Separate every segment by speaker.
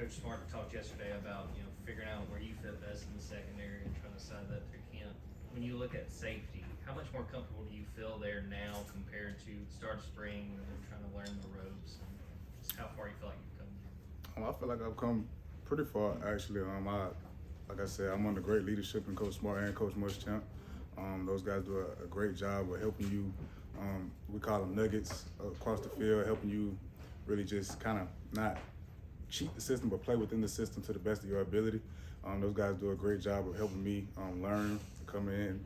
Speaker 1: Coach Smart talked yesterday about, figuring out where you fit best in the secondary and trying to decide that through camp. When you look at safety, how much more comfortable do you feel there now compared to start of spring and trying to learn the ropes? And just how far you feel like you've come?
Speaker 2: I feel like I've come pretty far, actually. Like I said, I'm under great leadership in Coach Smart and Coach Muschamp. Those guys do a great job of helping you. We call them nuggets across the field, helping you really just kind of not cheat the system, but play within the system to the best of your ability. Those guys do a great job of helping me learn, come in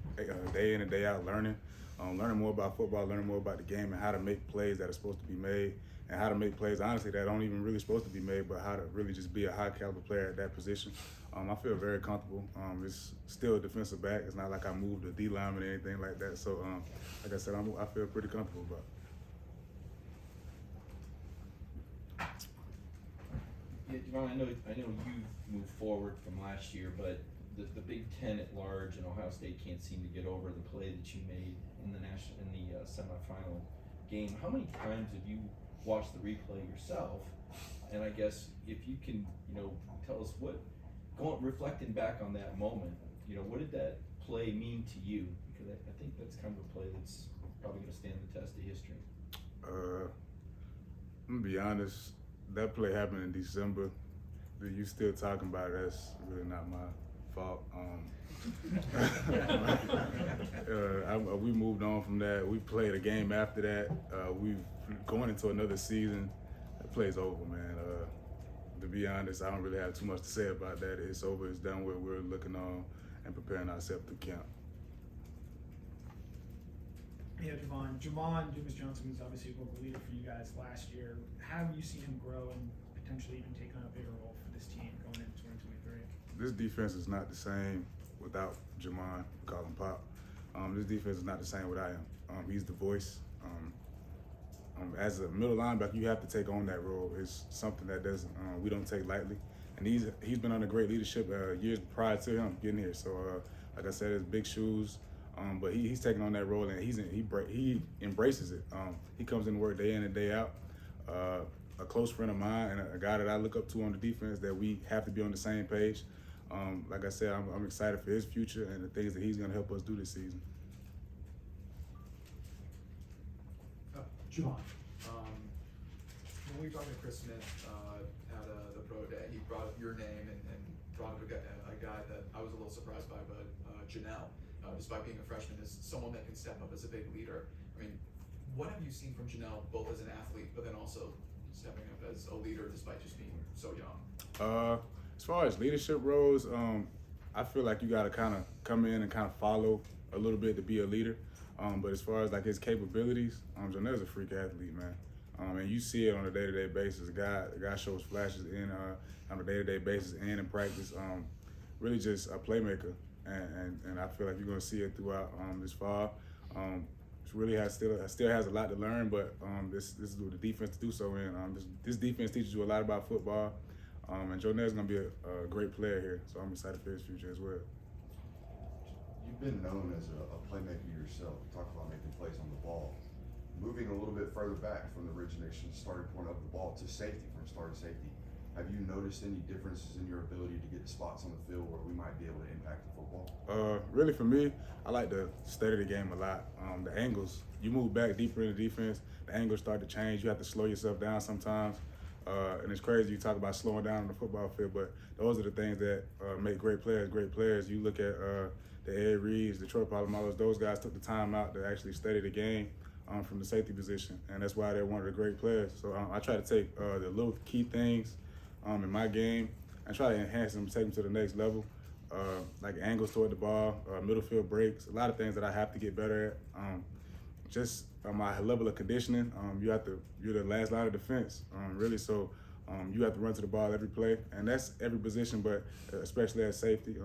Speaker 2: day in and day out, learning more about football, learning more about the game, and how to make plays that are supposed to be made, and how to make plays, honestly, that aren't even really supposed to be made, but how to really just be a high caliber player at that position. I feel very comfortable. It's still a defensive back. It's not like I moved a D lineman or anything like that. So, like I said, I feel pretty comfortable about it.
Speaker 3: Yeah, Javon, I know you've moved forward from last year, but the Big Ten at large and Ohio State can't seem to get over the play that you made in the semifinal game. How many times have you watched the replay yourself? And I guess if you can, tell us reflecting back on that moment, what did that play mean to you? Because I think that's kind of a play that's probably going to stand the test of history.
Speaker 2: I'm gonna be honest. That play happened in December. You still talking about it? That's really not my fault. We moved on from that. We played a game after that. We've going into another season. That play's over, man. To be honest, I don't really have too much to say about that. It's over. It's done with. We're looking on and preparing ourselves to camp.
Speaker 4: Yeah, Javon Dumas Johnson was obviously a vocal leader for you guys last year. How have you seen him grow and potentially even take on a bigger role for this team going into 2023?
Speaker 2: This defense is not the same without Jamon, call him Pop. This defense is not the same without him. He's the voice. As a middle linebacker, you have to take on that role. It's something that we don't take lightly. And he's been under great leadership years prior to him getting here. So, like I said, it's big shoes. But he's taking on that role, and he embraces it. He comes in to work day in and day out. A close friend of mine and a guy that I look up to on the defense, that we have to be on the same page. Like I said, I'm excited for his future and the things that he's going to help us do this season.
Speaker 5: Javon, when we were talking to Chris Smith at the pro day, he brought up your name and brought up a guy that I was a little surprised by, but Janelle. Despite being a freshman, is someone that can step up as a big leader. I mean, what have you seen from Janelle, both as an athlete, but then also stepping up as a leader despite just being so young?
Speaker 2: As far as leadership roles, I feel like you got to kind of come in and kind of follow a little bit to be a leader. But as far as like his capabilities, Janelle's a freak athlete, man. And you see it on a day-to-day basis. The guy shows flashes on a day-to-day basis and in practice. Really just a playmaker. And I feel like you're going to see it throughout this fall. Really still has a lot to learn, but this is what the defense to do so in. This defense teaches you a lot about football, and Jonel's going to be a great player here, so I'm excited for his future as well.
Speaker 6: You've been known as a playmaker yourself. You talk about making plays on the ball. Moving a little bit further back from the origination starting point of the ball to safety, from starting safety, have you noticed any differences in your ability to get spots on the field where we might be able to impact the football?
Speaker 2: Really for me, I like to study the game a lot. The angles, you move back deeper in the defense, the angles start to change. You have to slow yourself down sometimes. And it's crazy you talk about slowing down on the football field, but those are the things that make great players great players. You look at the Ed Reeds, the Troy Polamalu's, those guys took the time out to actually study the game from the safety position, and that's why they're one of the great players. So I try to take the little key things in my game and try to enhance them, take them to the next level, like angles toward the ball, middle field breaks, a lot of things that I have to get better at. Just my level of conditioning, you're the last line of defense, really, so you have to run to the ball every play, and that's every position, but especially at safety.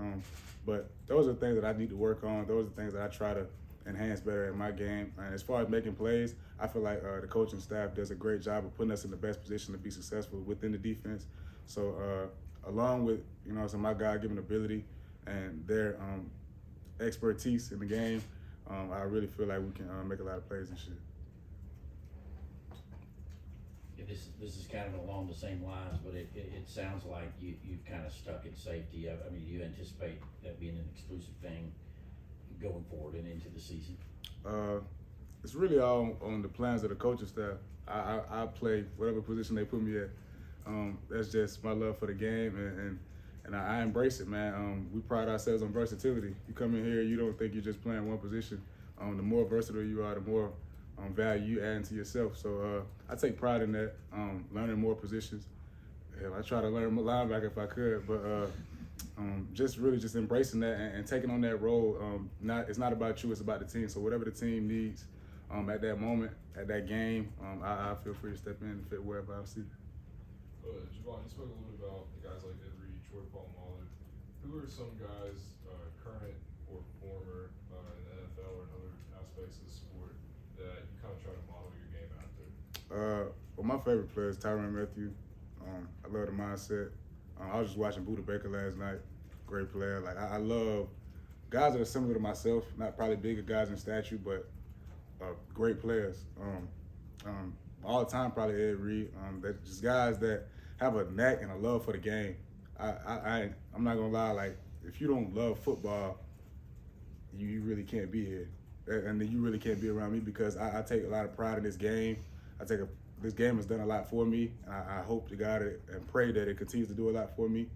Speaker 2: But those are the things that I need to work on. Those are the things that I try to enhance better in my game. And as far as making plays, I feel like the coaching staff does a great job of putting us in the best position to be successful within the defense. So along with, some my God-given ability and their expertise in the game, I really feel like we can make a lot of plays this year.
Speaker 7: This is kind of along the same lines, but it sounds like you've kind of stuck at safety. I mean, do you anticipate that being an exclusive thing going forward and into the season?
Speaker 2: It's really all on the plans of the coaching staff. I play whatever position they put me at. That's just my love for the game, and I embrace it, man. We pride ourselves on versatility. You come in here, you don't think you're just playing one position. The more versatile you are, the more value you add into yourself. So I take pride in that, learning more positions. I try to learn linebacker if I could, but just really just embracing that and taking on that role. It's not about you, it's about the team. So whatever the team needs at that moment, at that game, I feel free to step in and fit wherever I see.
Speaker 8: Javon, you spoke a little bit about the guys like Ed Reed, Troy Polamalu. Who are some guys, current or former, in the NFL or in other aspects of the sport that you kind of try to model your game after?
Speaker 2: Well, my favorite player is Tyrann Mathieu. I love the mindset. I was just watching Buda Baker last night. Great player. Like I love guys that are similar to myself, not probably bigger guys in stature, but great players. All the time, probably Ed Reed. That just guys that have a knack and a love for the game. I'm not gonna lie. Like if you don't love football, you really can't be here, and then you really can't be around me because I take a lot of pride in this game. This game has done a lot for me, and I hope to God and pray that it continues to do a lot for me.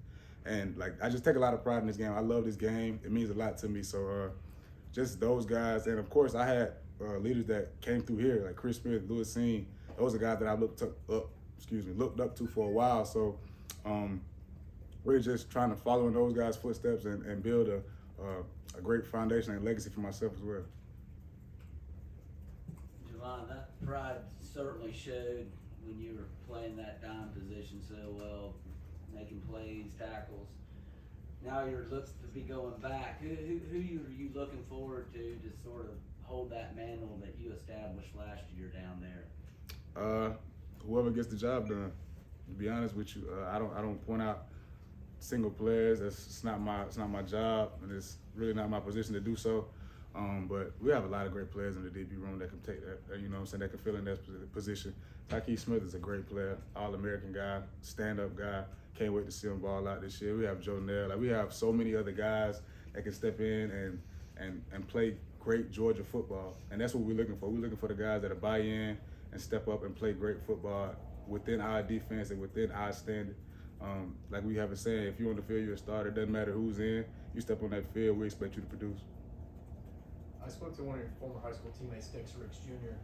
Speaker 2: And like I just take a lot of pride in this game. I love this game. It means a lot to me. So just those guys, and of course I had leaders that came through here like Chris Smith, Louis Seen. Those are guys that I looked up to for a while. So we're just trying to follow in those guys' footsteps and build a great foundation and legacy for myself as well.
Speaker 9: Javon, that pride certainly showed when you were playing that dime position so well, making plays, tackles. Now you're looks to be going back. Who are you looking forward to sort of hold that mantle that you established last year down there?
Speaker 2: Whoever gets the job done. To be honest with you, I don't point out single players. It's not my job, and it's really not my position to do so. But we have a lot of great players in the DB room that can take that, you know what I'm saying, that can fill in that position. Tyke Smith is a great player, All-American guy, stand-up guy. Can't wait to see him ball out this year. We have Joe Nell. Like we have so many other guys that can step in and play great Georgia football. And that's what we're looking for. We're looking for the guys that buy in and step up and play great football within our defense and within our standard. Like we have a saying, if you're on the field, you're a starter. It doesn't matter who's in. You step on that field, we expect you to produce.
Speaker 10: I spoke to one of your former high school teammates, Dix Ricks Jr.,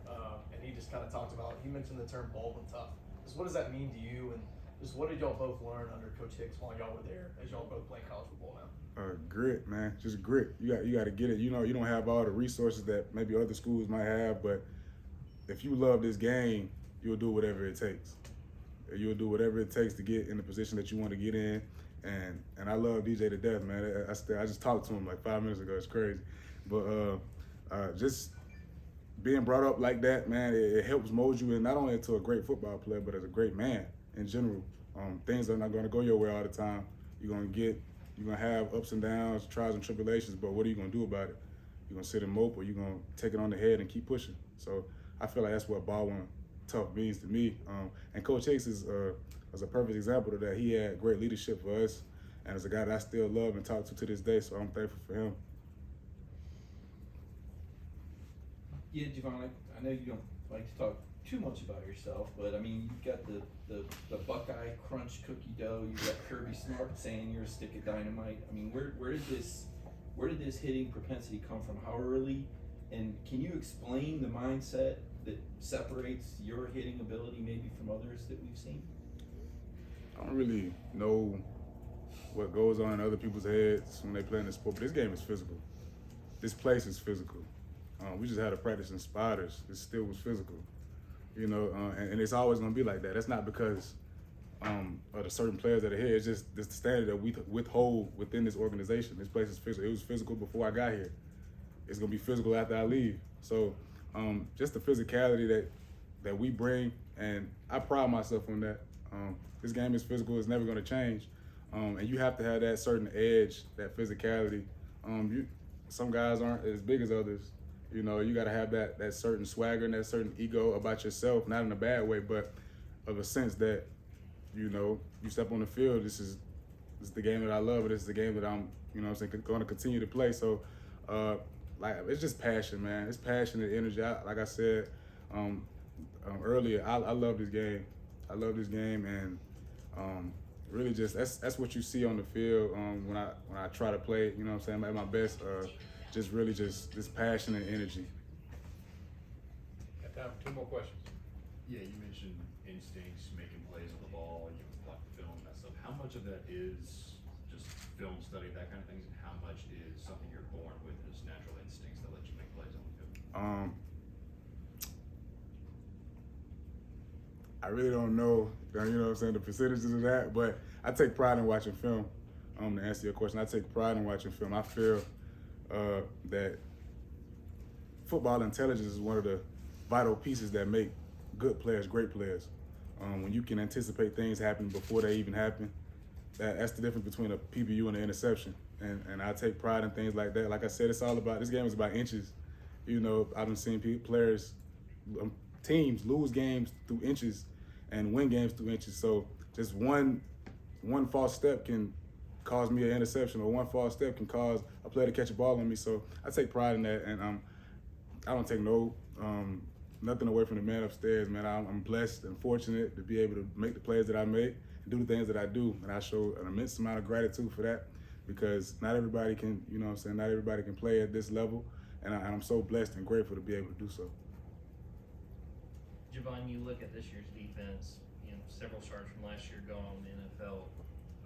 Speaker 10: and he just kind of talked about, he mentioned the term bald and tough. Just what does that mean to you, and just what did y'all both learn under Coach Hicks while y'all were there, as y'all both playing college football now?
Speaker 2: Grit, man, just grit. You got to get it. You know, you don't have all the resources that maybe other schools might have, but if you love this game, you'll do whatever it takes. You'll do whatever it takes to get in the position that you want to get in, and I love DJ to death, man. I just talked to him like 5 minutes ago. It's crazy. But just being brought up like that, man, it helps mold you in not only into a great football player, but as a great man in general. Things are not going to go your way all the time. You're going to have ups and downs, trials and tribulations, but what are you going to do about it? You're going to sit and mope, or you're going to take it on the head and keep pushing. So I feel like that's what ball one tough means to me. And Coach Hicks is a perfect example of that. He had great leadership for us, and as a guy that I still love and talk to this day, so I'm thankful for him.
Speaker 3: Yeah, Javon, I know you don't like to talk too much about yourself, but I mean, you've got the Buckeye Crunch cookie dough. You've got Kirby Smart saying you're a stick of dynamite. I mean, where did this hitting propensity come from? How early? And can you explain the mindset that separates your hitting ability maybe from others that we've seen?
Speaker 2: I don't really know what goes on in other people's heads when they play in the sport, but this game is physical. This place is physical. We just had a practice in Spiders. It still was physical, you know, and it's always going to be like that. That's not because of the certain players that are here. It's just the standard that we withhold within this organization. This place is physical. It was physical before I got here. It's going to be physical after I leave. So just the physicality that we bring, and I pride myself on that. This game is physical. It's never going to change. And you have to have that certain edge, that physicality. Some guys aren't as big as others. You know, you got to have that certain swagger and that certain ego about yourself, not in a bad way, but of a sense that, you know, you step on the field, this is the game that I love, but this is the game that I'm, you know what I'm saying, going to continue to play. So, like, it's just passion, man. It's passion and energy. Like I said earlier, I love this game. I love this game, and really just that's what you see on the field when I try to play. You know what I'm saying, at my best. Just really just this passion and energy.
Speaker 11: Got time for 2 more questions.
Speaker 12: Yeah, you mentioned instincts, making plays on the ball, you know, like film, that stuff. How much of that is just film study, that kind of things, and how much is something you're born with as natural instincts that let you make plays on the field?
Speaker 2: I really don't know, you know what I'm saying, the percentages of that, but I take pride in watching film. To answer your question, I take pride in watching film. I feel that football intelligence is one of the vital pieces that make good players great players. When you can anticipate things happening before they even happen, that's the difference between a PBU and an interception. And I take pride in things like that. Like I said, this game is about inches. You know, I've been seeing players, teams lose games through inches and win games through inches. So just one false step can cause me an interception, or one false step can cause a player to catch a ball on me. So I take pride in that, and I don't take nothing away from the man upstairs, man. I'm blessed and fortunate to be able to make the plays that I make and do the things that I do, and I show an immense amount of gratitude for that, because not everybody can, you know what I'm saying, not everybody can play at this level, and I'm so blessed and grateful to be able to do so.
Speaker 1: Javon, you look at this year's defense, you know, several starters from last year going on in the NFL.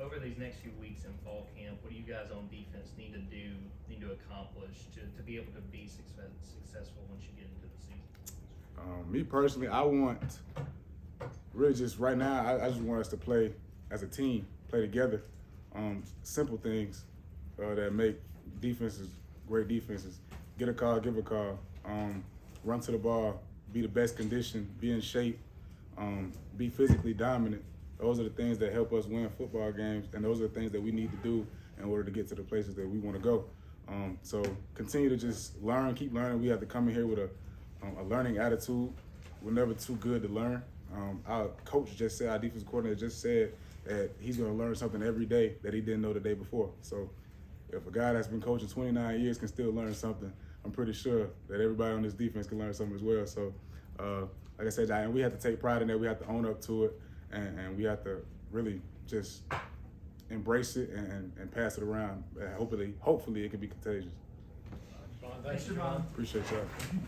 Speaker 1: Over these next few weeks in fall camp, what do you guys on defense need to do, need to accomplish to be able to be successful once you get into the season?
Speaker 2: Me personally, I want, really just right now, I just want us to play as a team, play together. Simple things that make defenses great defenses. Get a call, give a call, run to the ball, be the best condition, be in shape, be physically dominant. Those are the things that help us win football games, and those are the things that we need to do in order to get to the places that we want to go. So continue to just learn, keep learning. We have to come in here with a learning attitude. We're never too good to learn. Our coach just said, our defensive coordinator just said that he's going to learn something every day that he didn't know the day before. So if a guy that's been coaching 29 years can still learn something, I'm pretty sure that everybody on this defense can learn something as well. So like I said, and we have to take pride in that. We have to own up to it, and we have to really just embrace it and pass it around. Hopefully it can be contagious.
Speaker 11: Thanks, Javon.
Speaker 2: Appreciate y'all.